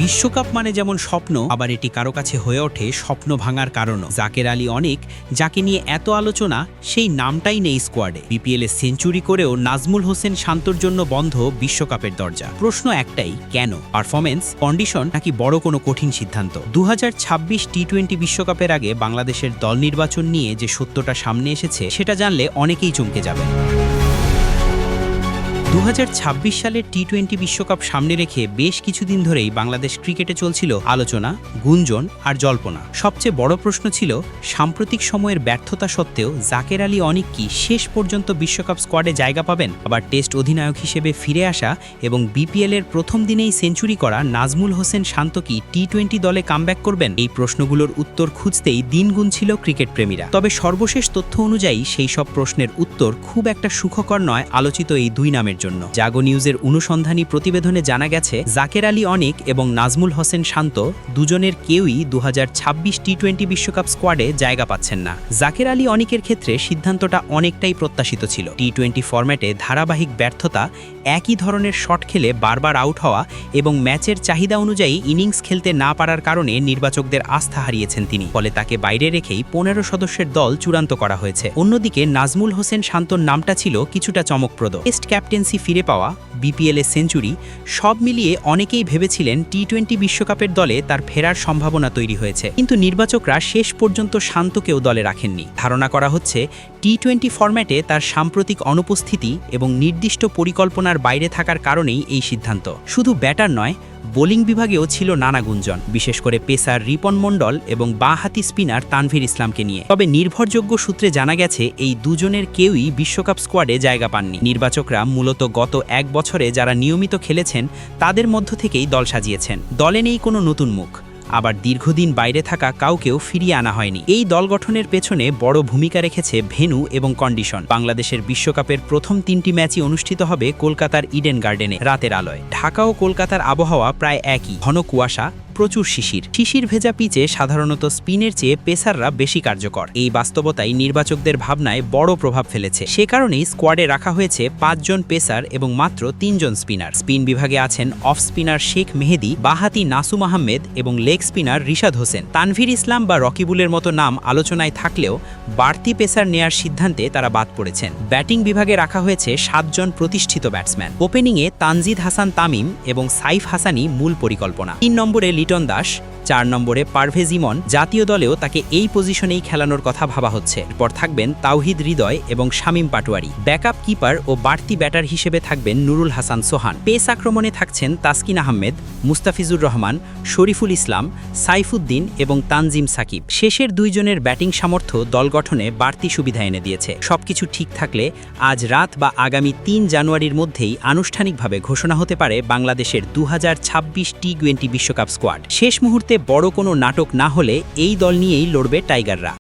বিশ্বকাপ মানে যেমন স্বপ্ন, আবার এটি কারো কাছে হয়ে ওঠে স্বপ্ন ভাঙার কারণও। জাকের আলী অনেক, যাকে নিয়ে এত আলোচনা, সেই নামটাই নেই স্কোয়াডে। বিপিএলে সেঞ্চুরি করেও নাজমুল হোসেন শান্তর জন্য বন্ধ বিশ্বকাপের দরজা। প্রশ্ন একটাই, কেন? পারফরমেন্স, কন্ডিশন, নাকি বড় কোনো কঠিন সিদ্ধান্ত? 2026 টি-20 বিশ্বকাপের আগে বাংলাদেশের দল নির্বাচন নিয়ে যে সত্যটা সামনে এসেছে, সেটা জানলে অনেকেই চমকে যাবে। 2026 সালের টি-20 বিশ্বকাপ সামনে রেখে বেশ কিছুদিন ধরেই বাংলাদেশ ক্রিকেটে চলছিল আলোচনা, গুঞ্জন আর জল্পনা। সবচেয়ে বড় প্রশ্ন ছিল, সাম্প্রতিক সময়ের ব্যর্থতা সত্ত্বেও জাকের আলী অনেক কি শেষ পর্যন্ত বিশ্বকাপ স্কোয়াডে জায়গা পাবেন? আবার টেস্ট অধিনায়ক হিসেবে ফিরে আসা এবং বিপিএলের প্রথম দিনেই সেঞ্চুরি করা নাজমুল হোসেন শান্ত কি টি-20 দলে কামব্যাক করবেন? এই প্রশ্নগুলোর উত্তর খুঁজতেই দিন গুনছিল ক্রিকেট প্রেমীরা। তবে সর্বশেষ তথ্য অনুযায়ী সেই সব প্রশ্নের উত্তর খুব একটা সুখকর নয় আলোচিত এই দুই নামের জন্য। জাগো নিউজের অনুসন্ধানী প্রতিবেদনে জানা গেছে, জাকের আলী অনেক এবং নাজমুল হোসেন শান্ত দুজনের কেউই 2026 টি-20 বিশ্বকাপ স্কোয়াডে জায়গা পাচ্ছেন না। জাকের আলী অনেকের ক্ষেত্রে সিদ্ধান্তটা অনেকটাই প্রত্যাশিত ছিল। টি-20 ফরম্যাটে ধারাবাহিক ব্যর্থতা, একই ধরনের শট খেলে বারবার আউট হওয়া এবং ম্যাচের চাহিদা অনুযায়ী ইনিংস খেলতে না পারার কারণে নির্বাচকদের আস্থা হারিয়েছেন তিনি। ফলে তাকে বাইরে রেখেই 15 সদস্যের দল চূড়ান্ত করা হয়েছে। অন্যদিকে নাজমুল হোসেন শান্তর নামটা ছিল কিছুটা চমকপ্রদ। টেস্ট ক্যাপ্টেন্সি ফিরে পাওয়া, বিপিএলে সেঞ্চুরি, সব মিলিয়ে অনেকেই ভেবেছিলেন টি-20 বিশ্বকাপের দলে তার ফেরার সম্ভাবনা তৈরি হয়েছে। কিন্তু নির্বাচকরা শেষ পর্যন্ত শান্তকেও দলে রাখেননি। ধারণা করা হচ্ছে, টি-20 ফরম্যাটে তার সাম্প্রতিক অনুপস্থিতি এবং নির্দিষ্ট পরিকল্পনার বাইরে থাকার কারণেই এই সিদ্ধান্ত। শুধু ব্যাটার নয়, বোলিং বিভাগেও ছিল নানা গুঞ্জন, বিশেষ করে পেসার রিপন মণ্ডল এবং বাঁহাতি স্পিনার তানভীর ইসলামকে নিয়ে। তবে নির্ভরযোগ্য সূত্রে জানা গেছে, এই দুজনের কেউই বিশ্বকাপ স্কোয়াডে জায়গা পাননি। নির্বাচকরা মূলত গত এক বছরে যারা নিয়মিত খেলেছেন তাদের মধ্য থেকেই দল সাজিয়েছেন। দলে নেই কোনো নতুন মুখ, আবার দীর্ঘদিন বাইরে থাকা কাউকেও ফিরিয়ে আনা হয়নি। এই দল গঠনের পেছনে বড় ভূমিকা রেখেছে ভেন্যু এবং কন্ডিশন। বাংলাদেশের বিশ্বকাপের প্রথম 3টি ম্যাচই অনুষ্ঠিত হবে কলকাতার ইডেন গার্ডেনে রাতের আলোয়। ঢাকা ও কলকাতার আবহাওয়া প্রায় একই, ঘন কুয়াশা, প্রচুর শিশির ভেজা পিচে সাধারণত স্পিনের চেয়ে পেসাররা বেশি কার্যকর। এই বাস্তবতাই নির্বাচকদের ভাবনায় বড় প্রভাব ফেলেছে। সে কারণেই স্কোয়াডে রাখা হয়েছে 5 জন পেসার এবং মাত্র 3 জন স্পিনার। স্পিন বিভাগে আছেন অফ স্পিনার শেখ মেহেদি, বাঁহাতি নাসুম আহমেদ এবং লেগ স্পিনার রিশাদ হোসেন। তানভীর ইসলাম বা রকিবুলের মতো নাম আলোচনায় থাকলেও বাড়তি পেসার নেয়ার সিদ্ধান্তে তারা বাদ পড়েছেন। ব্যাটিং বিভাগে রাখা হয়েছে 7 জন প্রতিষ্ঠিত ব্যাটসম্যান। ওপেনিংয়ে তানজিদ হাসান তামিম এবং সাইফ হাসানি মূল পরিকল্পনা। 3 নম্বরে লিটন দাস, 4 নম্বরে পারভেজ ইমন। জাতীয় দলেও তাকে এই পজিশনেই খেলানোর কথা ভাবা হচ্ছে। এরপর থাকবেন তাওহিদ হৃদয় এবং শামীম পাটোয়ারি। ব্যাকআপ কিপার ও বাড়তি ব্যাটার হিসেবে থাকবেন নুরুল হাসান সোহান। পেস আক্রমণে থাকছেন তাসকিন আহমেদ, মুস্তাফিজুর রহমান, শরীফুল ইসলাম, সাইফুদ্দিন এবং তানজিম সাকিব। শেষের 2 জনের ব্যাটিং সামর্থ্য দল গঠনে বাড়তি সুবিধা এনে দিয়েছে। সবকিছু ঠিক থাকলে আজ রাত বা আগামী 3 জানুয়ারির মধ্যেই আনুষ্ঠানিকভাবে ঘোষণা হতে পারে বাংলাদেশের 2026 টি-20 বিশ্বকাপ স্কোয়াড। শেষ মুহূর্তে বড় কোনো নাটক না হলে এই দল নিয়েই লড়বে টাইগাররা।